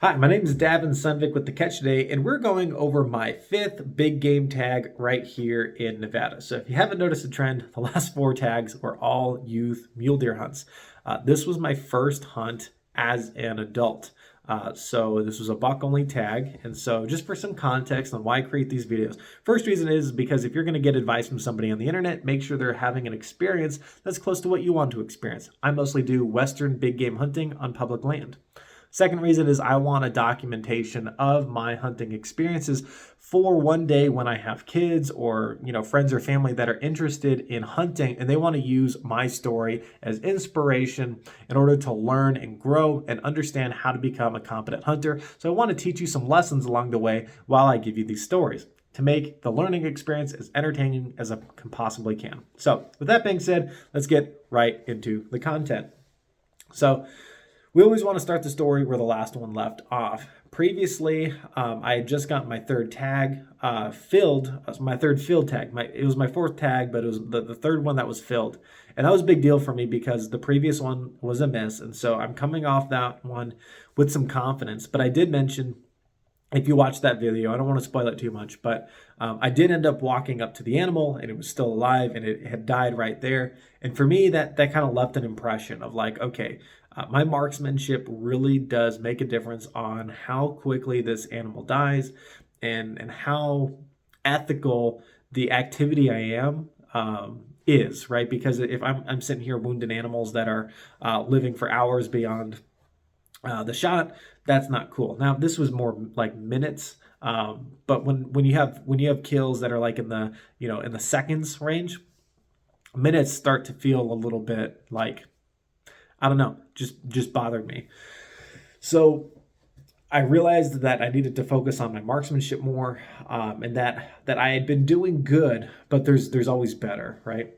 Hi, my name is Davin Sunvik with The Catch today, and we're going over my fifth big game tag right here in Nevada. So if you haven't noticed a trend, the last four tags were all youth mule deer hunts. This was my first hunt as an adult. So this was a buck only tag. And so just for some context on why I create these videos, first reason is because if you're going to get advice from somebody on the internet, make sure they're having an experience that's close to what you want to experience. I mostly do Western big game hunting on public land. Second reason is I want a documentation of my hunting experiences for one day when I have kids or, friends or family that are interested in hunting and they want to use my story as inspiration in order to learn and grow and understand how to become a competent hunter. So I want to teach you some lessons along the way while I give you these stories to make the learning experience as entertaining as I can possibly can. So with that being said, let's get right into the content. So we always want to start the story where the last one left off. Previously, I had just gotten my third tag filled, my third field tag. It was my fourth tag, but it was the third one that was filled. And that was a big deal for me because the previous one was a miss. And so I'm coming off that one with some confidence. But I did mention, if you watch that video, I don't want to spoil it too much, but I did end up walking up to the animal and it was still alive and it had died right there. And for me, that kind of left an impression of like, okay, my marksmanship really does make a difference on how quickly this animal dies and how ethical the activity I am is, right? Because if I'm sitting here wounding animals that are living for hours beyond the shot, that's not cool. Now this was more like minutes, but when you have kills that are like in the in the seconds range, minutes start to feel a little bit like, I don't know, just bothered me. So I realized that I needed to focus on my marksmanship more, and that I had been doing good, but there's always better, right?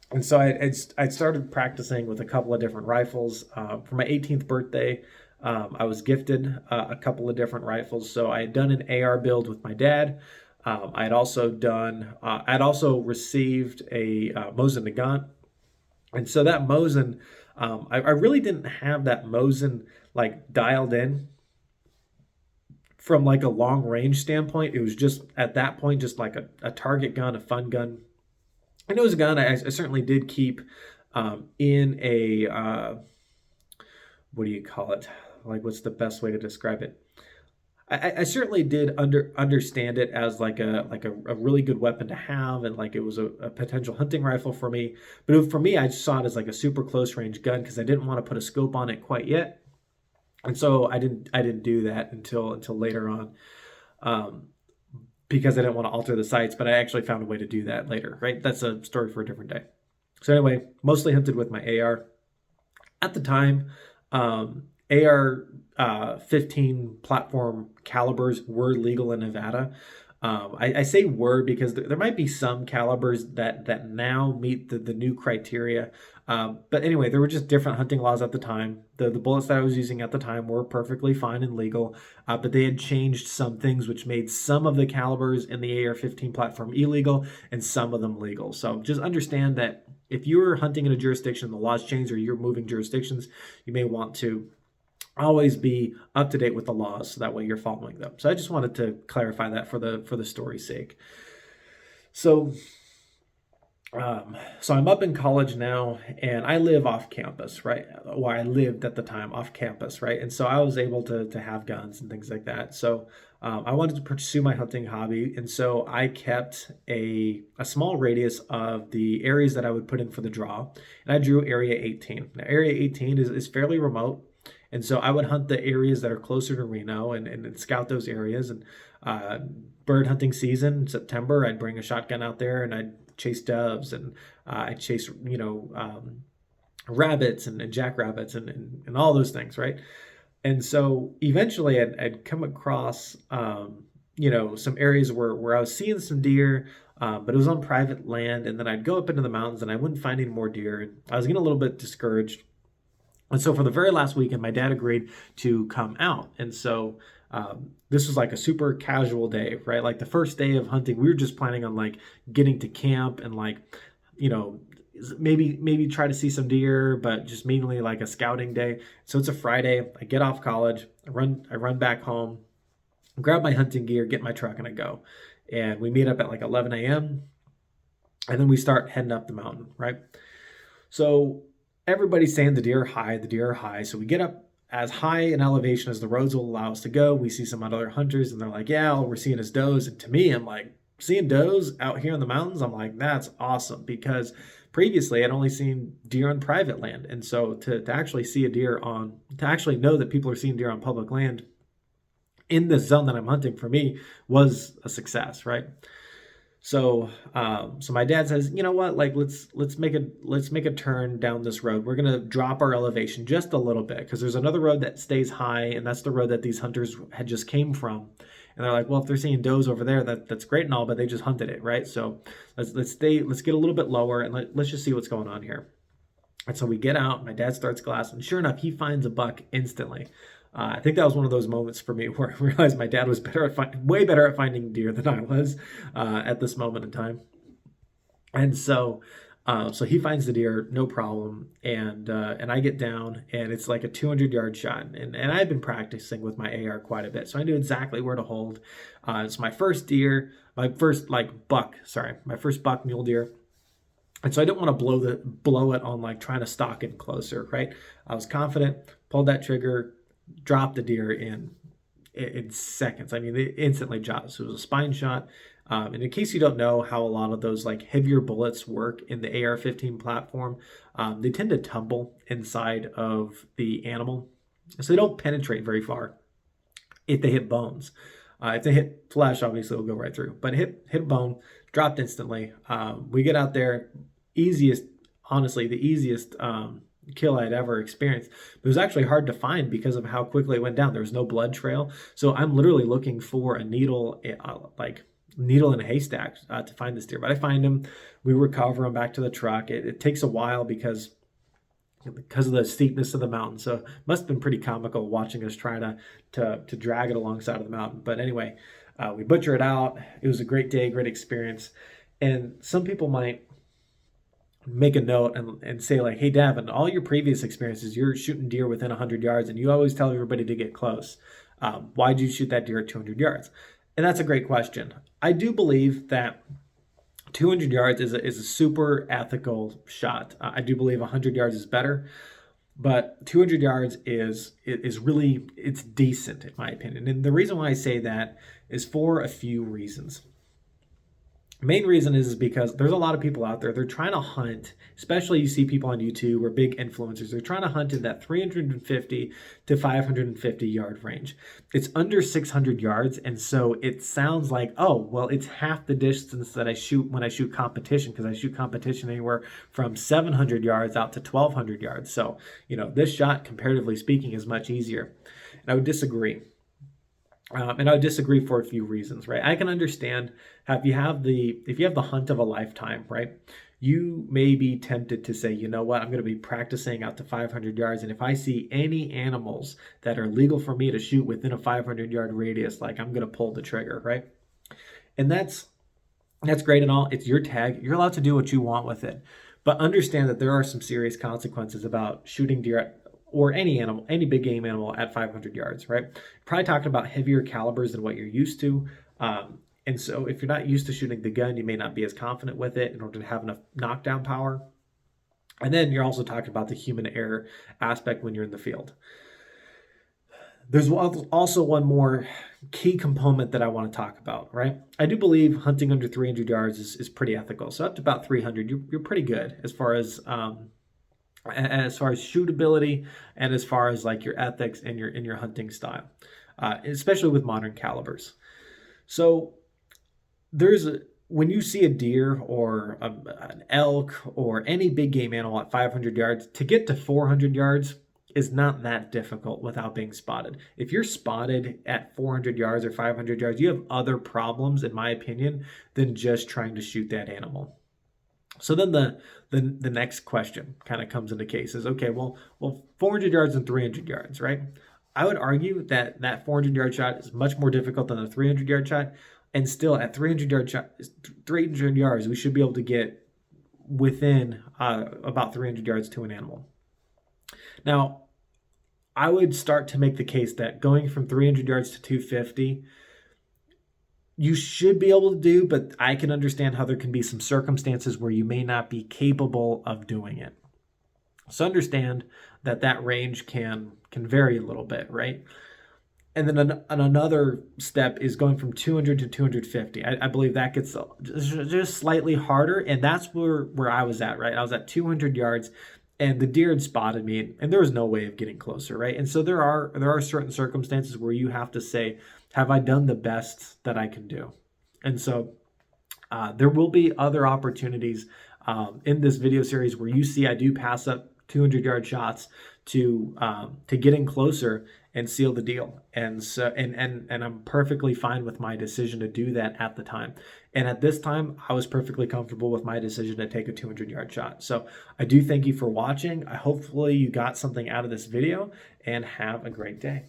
And so I started practicing with a couple of different rifles. For my 18th birthday, I was gifted a couple of different rifles. So I had done an AR build with my dad. I'd also received a Mosin Nagant. And so that Mosin, I really didn't have that Mosin like dialed in from like a long range standpoint. It was just at that point, just like a target gun, a fun gun. And it was a gun I certainly did keep in a, what do you call it? Like, what's the best way to describe it? I certainly did understand it as like a really good weapon to have, and like it was a potential hunting rifle for me. But for me, I saw it as like a super close range gun because I didn't want to put a scope on it quite yet, and so I didn't do that until later on. Because I didn't want to alter the sights, but I actually found a way to do that later, right? That's a story for a different day. So anyway, mostly hunted with my AR. At the time, AR 15 platform calibers were legal in Nevada. I say were because there might be some calibers that now meet the new criteria. But anyway, there were just different hunting laws at the time. The bullets that I was using at the time were perfectly fine and legal, but they had changed some things which made some of the calibers in the AR-15 platform illegal and some of them legal. So just understand that if you're hunting in a jurisdiction, the laws change, or you're moving jurisdictions, you may want to always be up to date with the laws so that way you're following them. So I just wanted to clarify that for the story's sake. So I'm up in college now and I live off campus, right? Well, I lived at the time off campus, right? And so I was able to have guns and things like that. So I wanted to pursue my hunting hobby. And so I kept a small radius of the areas that I would put in for the draw. And I drew area 18. Now, area 18 is fairly remote. And so I would hunt the areas that are closer to Reno and scout those areas. And bird hunting season in September, I'd bring a shotgun out there and I'd chase doves and I'd chase, rabbits and jackrabbits and all those things, right? And so eventually I'd come across, some areas where I was seeing some deer, but it was on private land. And then I'd go up into the mountains and I wouldn't find any more deer. And I was getting a little bit discouraged. And so for the very last weekend, my dad agreed to come out. And so this was like a super casual day, right? Like the first day of hunting, we were just planning on like getting to camp and like, maybe try to see some deer, but just mainly like a scouting day. So it's a Friday. I get off college, I run back home, grab my hunting gear, get my truck, and I go. And we meet up at like 11 a.m. and then we start heading up the mountain, right? So everybody's saying the deer are high, the deer are high. So we get up as high in elevation as the roads will allow us to go. We see some other hunters and they're like, yeah, all we're seeing is does. And to me, I'm like, seeing does out here in the mountains, I'm like, that's awesome, because previously I'd only seen deer on private land. And so to actually see a deer to actually know that people are seeing deer on public land in the zone that I'm hunting, for me, was a success, right? So my dad says, you know what, like let's make a turn down this road. We're gonna drop our elevation just a little bit because there's another road that stays high, and that's the road that these hunters had just came from. And they're like, well, if they're seeing does over there, that's great and all, but they just hunted it, right? So let's get a little bit lower and let's just see what's going on here. And so we get out. My dad starts glass, and sure enough, he finds a buck instantly. I think that was one of those moments for me where I realized my dad was way better at finding deer than I was at this moment in time. And so he finds the deer, no problem, and I get down, and it's like a 200-yard shot, and I've been practicing with my AR quite a bit, so I knew exactly where to hold. It's my first deer, my first buck mule deer. And so I didn't want to blow it on like trying to stalk it closer, right? I was confident, pulled that trigger, dropped the deer in seconds. I mean, they instantly dropped. So it was a spine shot. And in case you don't know how a lot of those like heavier bullets work in the AR-15 platform, they tend to tumble inside of the animal, so they don't penetrate very far if they hit bones. If they hit flesh, obviously it'll go right through. But hit bone, dropped instantly. We get out there, the easiest kill I'd ever experienced. It was actually hard to find because of how quickly it went down. There was no blood trail, so I'm literally looking for a needle, needle in a haystack to find this deer. But I find him. We recover him back to the truck. It takes a while because of the steepness of the mountain. So it must have been pretty comical watching us try to drag it alongside of the mountain. But anyway, we butcher it out. It was a great day, great experience. And some people might make a note and say like, hey, Davin, all your previous experiences, you're shooting deer within 100 yards and you always tell everybody to get close. Why'd you shoot that deer at 200 yards? And that's a great question. I do believe that 200 yards is a super ethical shot. I do believe 100 yards is better, but 200 yards is really, it's decent in my opinion. And the reason why I say that is for a few reasons. Main reason is because there's a lot of people out there, they're trying to hunt, especially you see people on YouTube or big influencers, they're trying to hunt in that 350 to 550 yard range. It's under 600 yards, and so it sounds like, oh, well, it's half the distance that I shoot when I shoot competition, because I shoot competition anywhere from 700 yards out to 1,200 yards. So, this shot, comparatively speaking, is much easier. And I would disagree. And I would disagree for a few reasons, right? I can understand if you have the hunt of a lifetime, right? You may be tempted to say, you know what, I'm going to be practicing out to 500 yards. And if I see any animals that are legal for me to shoot within a 500-yard radius, like, I'm going to pull the trigger, right? And that's great and all. It's your tag. You're allowed to do what you want with it. But understand that there are some serious consequences about shooting deer or any animal, any big game animal at 500 yards, right? Probably talking about heavier calibers than what you're used to. And so if you're not used to shooting the gun, you may not be as confident with it in order to have enough knockdown power. And then you're also talking about the human error aspect when you're in the field. There's also one more key component that I want to talk about, right? I do believe hunting under 300 yards is pretty ethical. So up to about 300, you're pretty good as far as shootability and as far as like your ethics and your hunting style, especially with modern calibers. So when you see a deer or an elk or any big game animal at 500 yards, to get to 400 yards is not that difficult without being spotted. If you're spotted at 400 yards or 500 yards, you have other problems, in my opinion, than just trying to shoot that animal. So then the next question kind of comes into case is, okay, well, 400 yards and 300 yards, right? I would argue that 400-yard shot is much more difficult than a 300-yard shot, and still at 300 yards, we should be able to get within about 300 yards to an animal. Now, I would start to make the case that going from 300 yards to 250, you should be able to do, but I can understand how there can be some circumstances where you may not be capable of doing it. So understand that that range can vary a little bit, right? And then another step is going from 200 to 250. I believe that gets just slightly harder, and that's where I was at, right? I was at 200 yards, and the deer had spotted me, and there was no way of getting closer, right? And so there are certain circumstances where you have to say, have I done the best that I can do? And so there will be other opportunities in this video series where you see I do pass up 200-yard shots to get in closer and seal the deal. And so and I'm perfectly fine with my decision to do that at the time. And at this time, I was perfectly comfortable with my decision to take a 200-yard shot. So I do thank you for watching. Hopefully you got something out of this video, and have a great day.